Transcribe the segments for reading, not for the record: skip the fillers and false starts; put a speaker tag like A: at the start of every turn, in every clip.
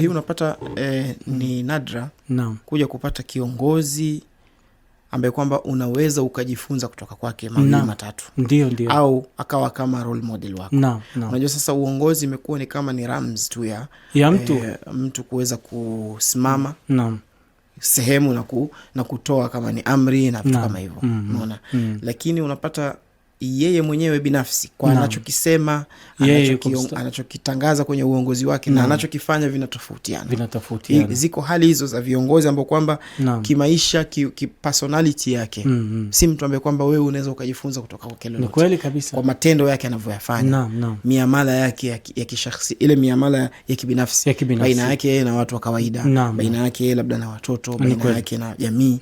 A: hii unapata ni nadra kuja kupata kiongozi ambaye kwamba unaweza ukajifunza kutoka kwake mambo matatu.
B: Ndio.
A: Au akawa kama role model wako. Unajua sasa uongozi imekuwa ni kama ni rams tu ya mtu kuweza kusimama sehemu na kutoa kama ni amri na vitu kama hivyo. Unaona? Lakini unapata yeye mwenyewe binafsi kwa anachokisema, anachokitangaza kwenye uongozi wake na anachokifanya vinatofautiana. Ziko hali hizo za viongozi ambao kwamba kimaisha, personality yake si mtu ambaye kwamba wewe unaweza ukajifunza kutoka kwake lolote.
B: Ni kweli kabisa.
A: Kwa matendo yake anavyoyafanya, miamala yake ya kishakhsi, ile miamala ya kibinafsi, baina yake na watu wa kawaida, baina yake labda na watoto, baina yake na jamii.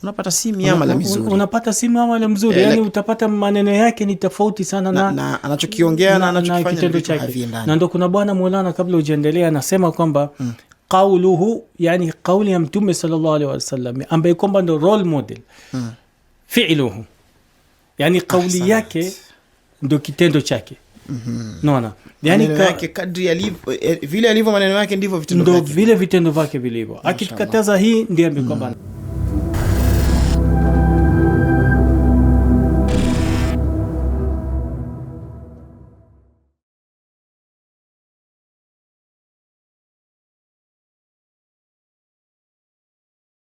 A: Unapata si miamala mizuri.
B: Yani utapata maneno yake ni tofauti sana
A: na anachokiongea na anachokifanya kitendo chake.
B: Na ndio kuna bwana Maulana kabla ujiendelea anasema kwamba qauluhu, yani kauli ya Mtume sallallahu alaihi wasallam ambaye kwamba ndo role model, fi'luhu, yani kauli yake ndo kitendo chake. Naona yani
A: yake kadri alivyo, vile alivyo maneno yake ndivyo vitendo vyake,
B: ndo vile vitendo vyake vilivyo. Akitukataza hii ndiye ambaye kwamba